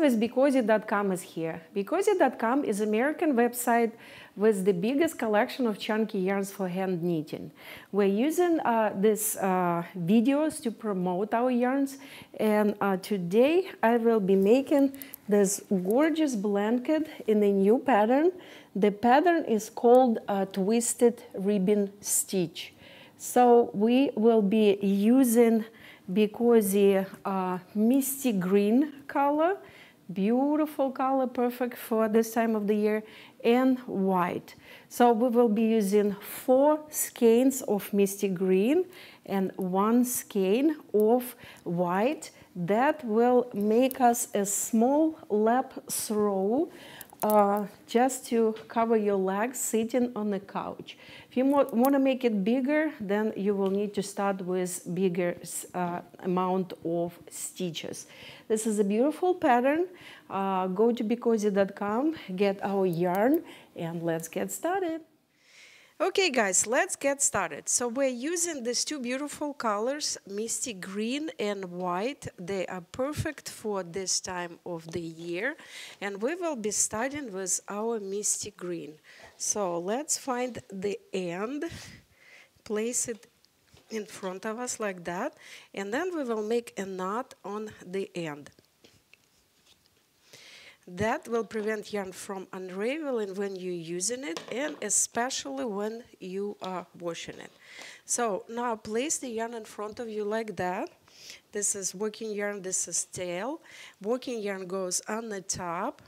with BeCozi.com is here. BeCozi.com is an American website with the biggest collection of chunky yarns for hand knitting. We're using these videos to promote our yarns, and today I will be making this gorgeous blanket in a new pattern. The pattern is called Twisted Ribbon Stitch. So we will be using BeCozi misty green color, beautiful color, perfect for this time of the year, and white. So we will be using 4 skeins of misty green and 1 skein of white. That will make us a small lap throw just to cover your legs sitting on the couch. If you want to make it bigger, then you will need to start with bigger amount of stitches. This is a beautiful pattern. Go to BeCozi.com, get our yarn, and let's get started. Okay guys, let's get started. So we're using these 2 beautiful colors, misty green and white. They are perfect for this time of the year. And we will be starting with our misty green. So let's find the end, place it in front of us like that, and then we will make a knot on the end. That will prevent yarn from unraveling when you're using it, and especially when you are washing it. So now place the yarn in front of you like that. This is working yarn, this is tail. Working yarn goes on the top.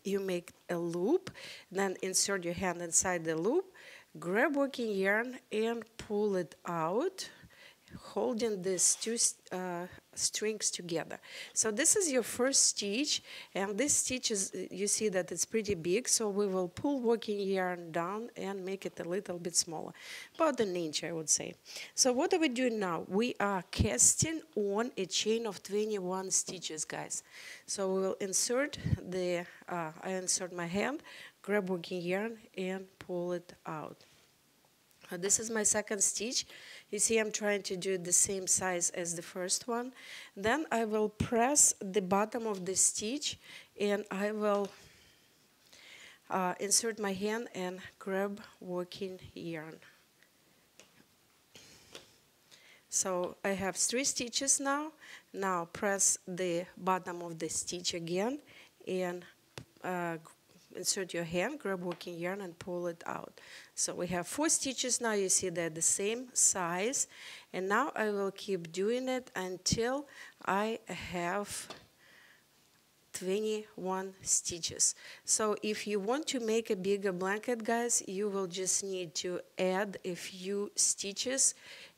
You make a loop, then insert your hand inside the loop, grab working yarn and pull it out, holding these 2 strings together. So this is your first stitch, and this stitch is, you see that it's pretty big, so we will pull working yarn down and make it a little bit smaller, about an inch I would say. So what are we doing now? We are casting on a chain of 21 stitches, guys. So we will insert the, I insert my hand, grab working yarn and pull it out. This is my second stitch. You see I'm trying to do the same size as the first one. Then I will press the bottom of the stitch and I will insert my hand and grab working yarn. So I have 3 stitches now. Now press the bottom of the stitch again and insert your hand, grab working yarn and pull it out. So we have 4 stitches now. You see they're the same size, and now I will keep doing it until I have 21 stitches. So if you want to make a bigger blanket, guys, you will just need to add a few stitches,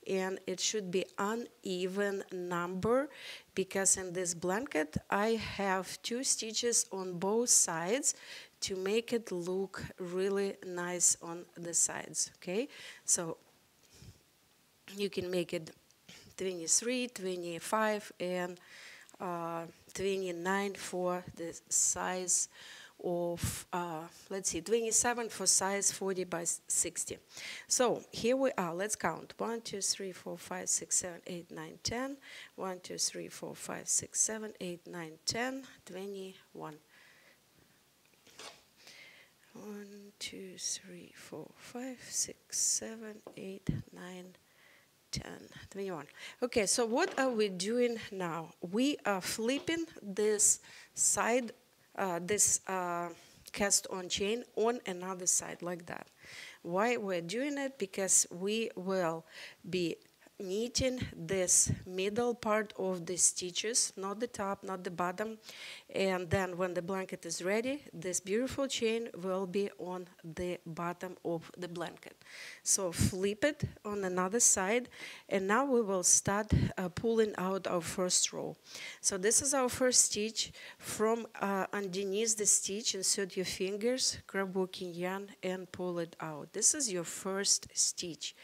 and it should be uneven number, because in this blanket I have 2 stitches on both sides to make it look really nice on the sides. Okay, so you can make it 23, 25 and 29 for the size of, let's see, 27 for size 40 by 60. So here we are. Let's count. 1, 2, 3, 4, 5, 6, 7, 8, 9, 10. 1, 2, 3, 4, 5, 6, 7, 8, 9, 10, 21. 1, 2, 3, 4, 5, 6, 7, 8, 9, 10, 21. Okay, so what are we doing now? We are flipping this side, this cast on chain on another side like that. Why we're doing it? Because we will be knitting this middle part of the stitches, not the top, not the bottom, and then when the blanket is ready, this beautiful chain will be on the bottom of the blanket. So flip it on another side, and now we will start pulling out our first row. So this is our first stitch. From underneath the stitch, insert your fingers, grab working yarn and pull it out. This is your first stitch.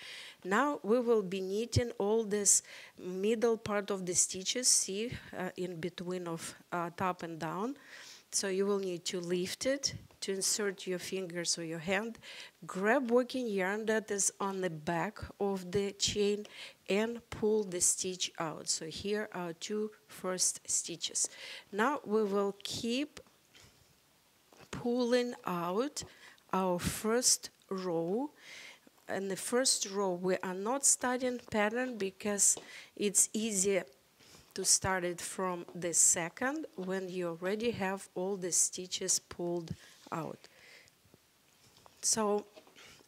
Now we will be knitting all this middle part of the stitches, see, in between of top and down. So you will need to lift it, to insert your fingers or your hand, grab working yarn that is on the back of the chain and pull the stitch out. So here are two first stitches. Now we will keep pulling out our first row. In the first row we are not starting pattern because it's easier to start it from the second when you already have all the stitches pulled out. So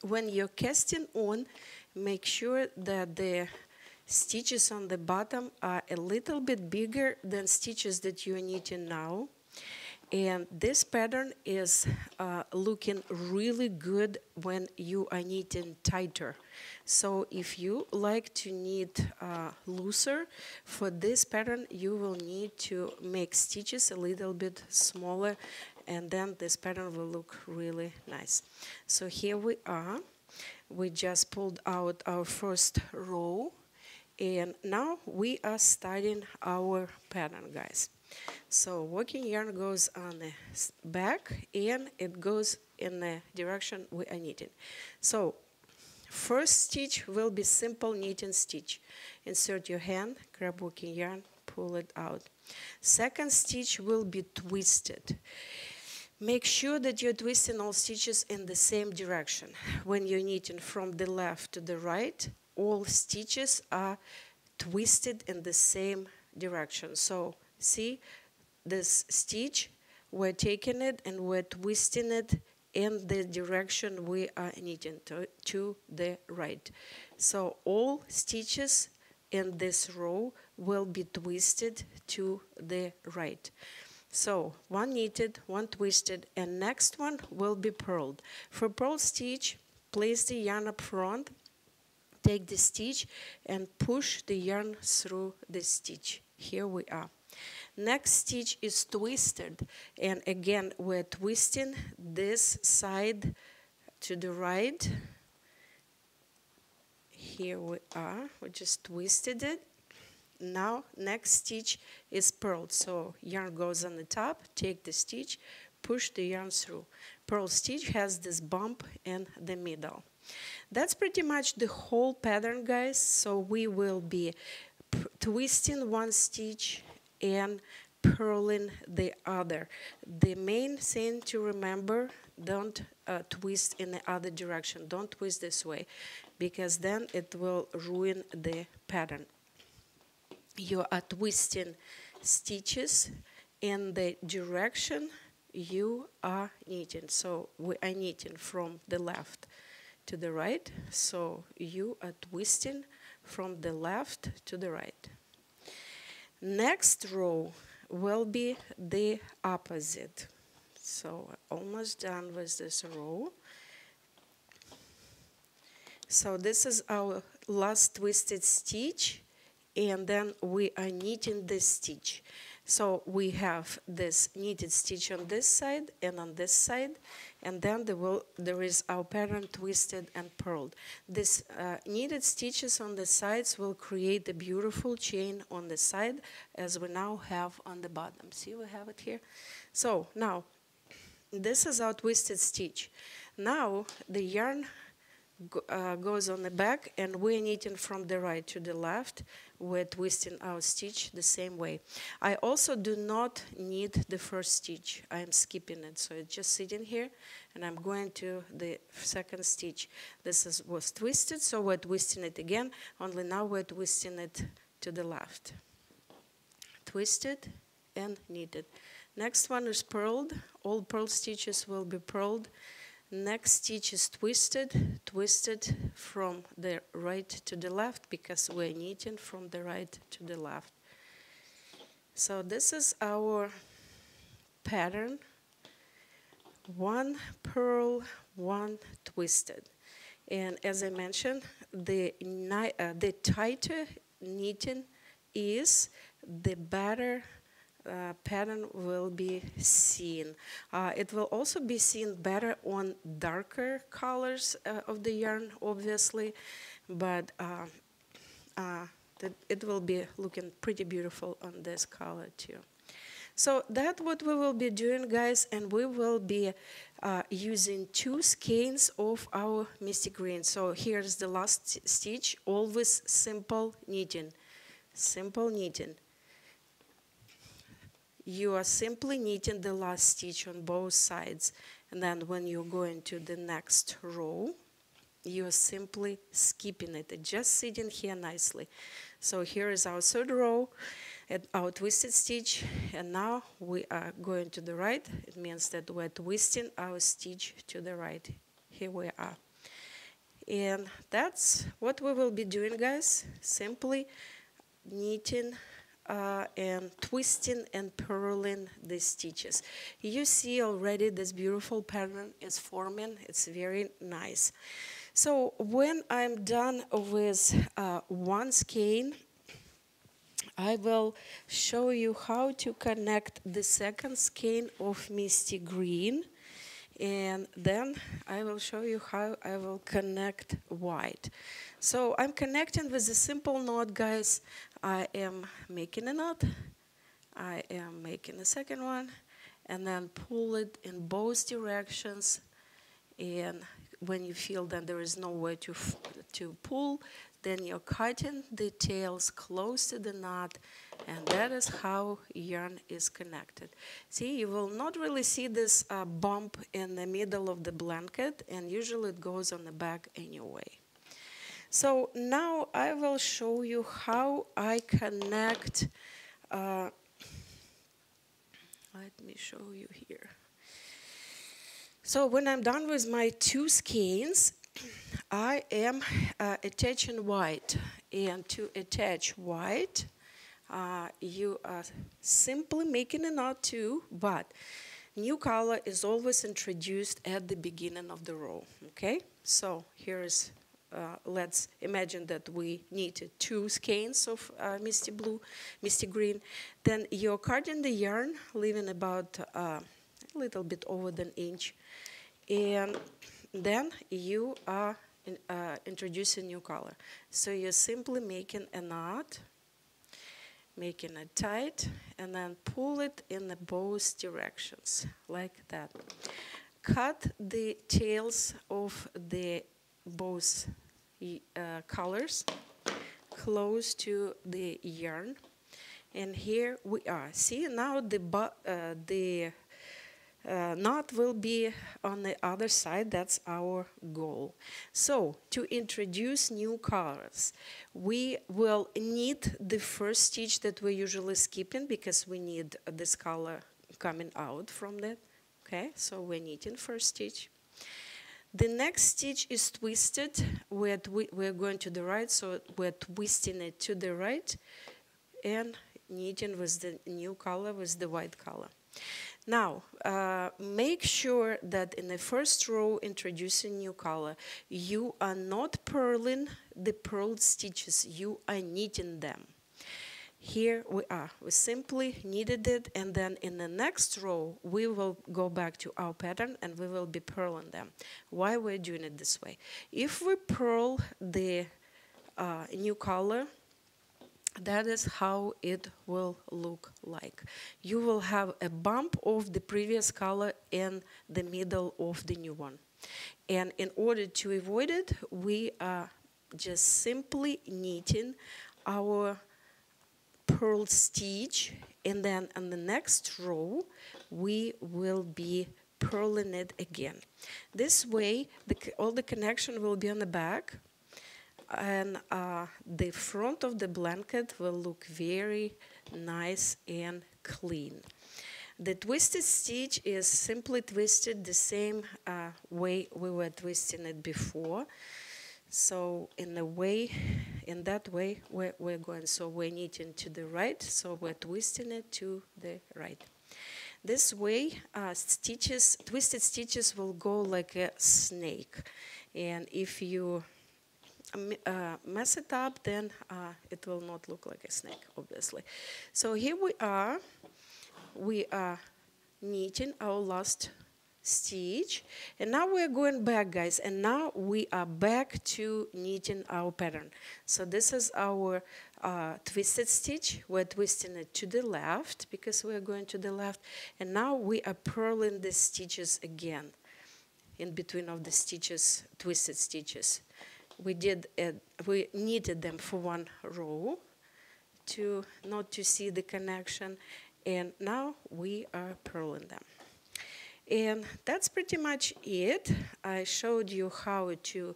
when you're casting on, make sure that the stitches on the bottom are a little bit bigger than stitches that you're knitting now. And this pattern is looking really good when you are knitting tighter. So if you like to knit looser, for this pattern you will need to make stitches a little bit smaller, and then this pattern will look really nice. So here we are. We just pulled out our first row, and now we are starting our pattern, guys. So working yarn goes on the back and it goes in the direction we are knitting. So first stitch will be simple knitting stitch. Insert your hand, grab working yarn, pull it out. Second stitch will be twisted. Make sure that you're twisting all stitches in the same direction. When you're knitting from the left to the right, all stitches are twisted in the same direction. So see this stitch, we're taking it and we're twisting it in the direction we are knitting to the right. So all stitches in this row will be twisted to the right. So one knitted, one twisted, and next one will be purled. For purl stitch, place the yarn up front, take the stitch and push the yarn through the stitch. Here we are. Next stitch is twisted, and again we're twisting this side to the right. Here we are, we just twisted it. Now next stitch is purled, so yarn goes on the top, take the stitch, push the yarn through. Purl stitch has this bump in the middle. That's pretty much the whole pattern, guys. So we will be twisting one stitch and purling the other. The main thing to remember, don't twist in the other direction. Don't twist this way, because then it will ruin the pattern. You are twisting stitches in the direction you are knitting. So we are knitting from the left to the right, so you are twisting from the left to the right. Next row will be the opposite. So almost done with this row. So this is our last twisted stitch, and then we are knitting this stitch. So we have this knitted stitch on this side and on this side, and then there is our pattern twisted and purled. This knitted stitches on the sides will create a beautiful chain on the side, as we now have on the bottom. See, we have it here. So now this is our twisted stitch. Now the yarn goes on the back, and we're knitting from the right to the left. We're twisting our stitch the same way. I also do not knit the first stitch. I am skipping it, so it's just sitting here, and I'm going to the second stitch. This was twisted, so we're twisting it again, only now we're twisting it to the left. Twisted and knitted. Next one is purled. All purl stitches will be purled. Next stitch is twisted, twisted from the right to the left, because we're knitting from the right to the left. So this is our pattern. One purl, one twisted. And as I mentioned, the tighter knitting is, the better pattern will be seen. It will also be seen better on darker colors of the yarn, obviously, but it will be looking pretty beautiful on this color too. So that's what we will be doing, guys, and we will be using 2 skeins of our misty green. So here's the last stitch, always simple knitting. Simple knitting. You are simply knitting the last stitch on both sides, and then when you go into the next row, you are simply skipping it, just sitting here nicely. So here is our third row at our twisted stitch, and now we are going to the right. It means that we're twisting our stitch to the right. Here we are. And that's what we will be doing, guys. Simply knitting and twisting and purling the stitches. You see already this beautiful pattern is forming. It's very nice. So when I'm done with one skein, I will show you how to connect the second skein of misty green, and then I will show you how I will connect white. So I'm connecting with a simple knot, guys. I am making a knot, I am making a second one, and then pull it in both directions. And when you feel that there is no way to pull, then you're cutting the tails close to the knot, and that is how yarn is connected. See, you will not really see this bump in the middle of the blanket, and usually it goes on the back anyway. So now I will show you how I connect. Let me show you here. So when I'm done with my 2 skeins, I am attaching white. And to attach white, you are simply making a knot too, but new color is always introduced at the beginning of the row, okay? So here is, let's imagine that we needed 2 skeins of misty blue, misty green. Then you're cutting the yarn, leaving about a little bit over an inch. And then you are introducing new color. So you're simply making a knot, making it tight, and then pull it in the both directions, like that. Cut the tails of the both colors close to the yarn. And here we are. See, now the knot will be on the other side. That's our goal. So to introduce new colors, we will knit the first stitch that we're usually skipping because we need this color coming out from that. Okay, so we're knitting first stitch. The next stitch is twisted. We're going to the right, so we're twisting it to the right and knitting with the new color, with the white color. Now, make sure that in the first row, introducing new color, you are not purling the purled stitches, you are knitting them. Here we are. We simply knitted it, and then in the next row, we will go back to our pattern and we will be purling them. Why we're doing it this way? If we purl the new color, that is how it will look like. You will have a bump of the previous color in the middle of the new one. And in order to avoid it, we are just simply knitting our purl stitch, and then on the next row, we will be purling it again. This way, all the connection will be on the back, and the front of the blanket will look very nice and clean. The twisted stitch is simply twisted the same way we were twisting it before. So in that way, we're going. So we're knitting to the right, so we're twisting it to the right. This way, twisted stitches will go like a snake. And if you mess it up, then it will not look like a snake, obviously. So here we are knitting our last stitch, and now we're going back, guys, and now we are back to knitting our pattern. So this is our twisted stitch. We're twisting it to the left because we're going to the left, and now we are purling the stitches again in between of the stitches, twisted stitches. We knitted them for one row to not to see the connection, and now we are purling them. And that's pretty much it. I showed you how to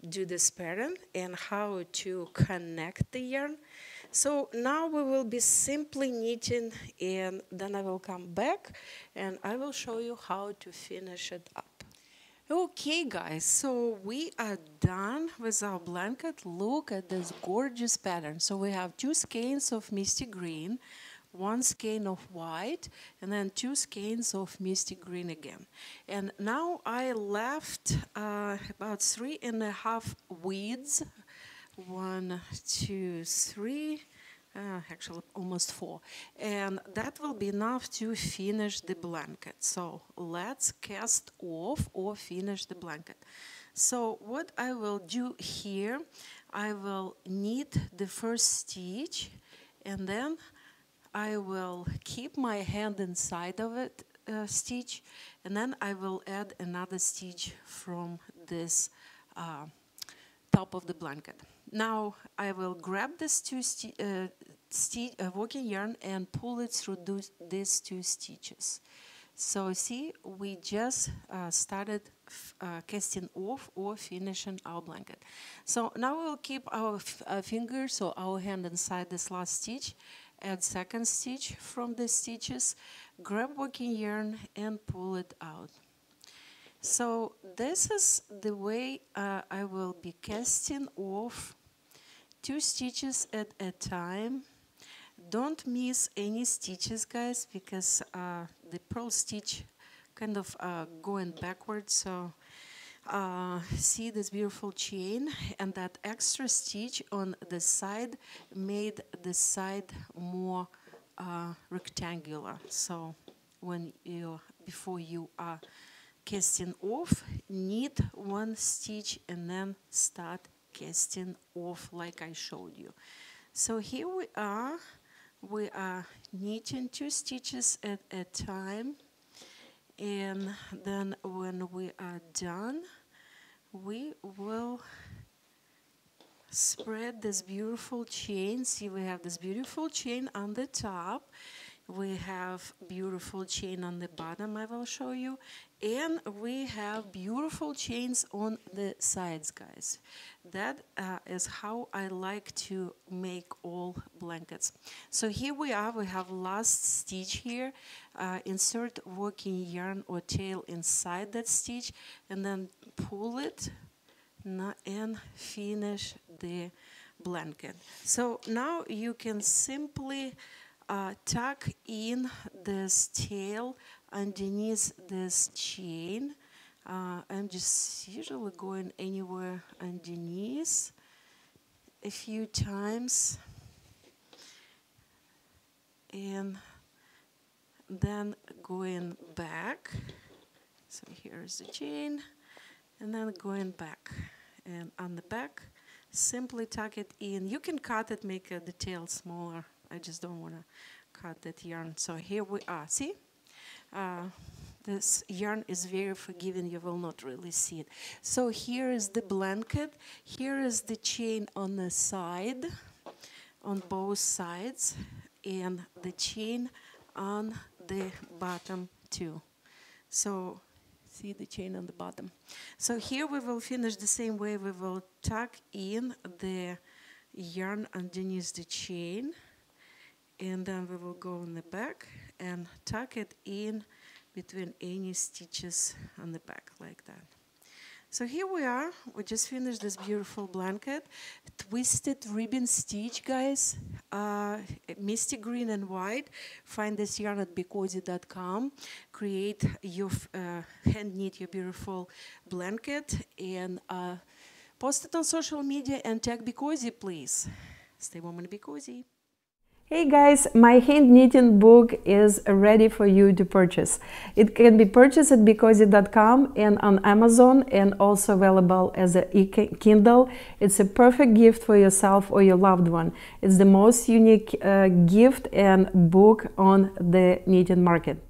do this pattern and how to connect the yarn. So now we will be simply knitting, and then I will come back and I will show you how to finish it up. Okay, guys, so we are done with our blanket. Look at this gorgeous pattern. So we have 2 skeins of misty green, 1 skein of white, and then 2 skeins of misty green again. And now I left about 3.5 weeds. 1, 2, 3. Actually almost 4, and that will be enough to finish the blanket. So let's cast off or finish the blanket. So what I will do here, I will knit the first stitch, and then I will keep my hand inside of it stitch, and then I will add another stitch from this top of the blanket. Now I will grab this working yarn and pull it through these 2 stitches. So see, we just started casting off or finishing our blanket. So now we'll keep our fingers or our hand inside this last stitch, add second stitch from the stitches, grab working yarn and pull it out. So this is the way I will be casting off 2 stitches at a time. Don't miss any stitches, guys, because the purl stitch kind of going backwards. So see this beautiful chain, and that extra stitch on the side made the side more rectangular. So when before you are casting off, knit 1 stitch and then start casting off like I showed you. So here we are knitting 2 stitches at a time, and then when we are done, we will spread this beautiful chain. See, we have this beautiful chain on the top, we have beautiful chain on the bottom, I will show you, and we have beautiful chains on the sides, guys. That is how I like to make all blankets. So here we are, we have last stitch here. Insert working yarn or tail inside that stitch and then pull it and finish the blanket. So now you can simply tuck in this tail underneath this chain. I'm just usually going anywhere underneath a few times, and then going back. So here's the chain, and then going back, and on the back simply tuck it in. You can cut it, make the tail smaller. I just don't want to cut that yarn. So here we are. See? This yarn is very forgiving. You will not really see it. So here is the blanket. Here is the chain on the side, on both sides, and the chain on the bottom too. So see the chain on the bottom. So here we will finish the same way. We will tuck in the yarn underneath the chain, and then we will go in the back and tuck it in between any stitches on the back like that. So here we are. We just finished this beautiful blanket. Twisted ribbon stitch, guys. Misty green and white. Find this yarn at BeCozi.com. Create your hand knit your beautiful blanket and post it on social media and tag BeCozi, please. Stay warm and be cozy. Hey guys, my hand knitting book is ready for you to purchase. It can be purchased at BeCozi.com and on Amazon, and also available as an e-Kindle. It's a perfect gift for yourself or your loved one. It's the most unique gift and book on the knitting market.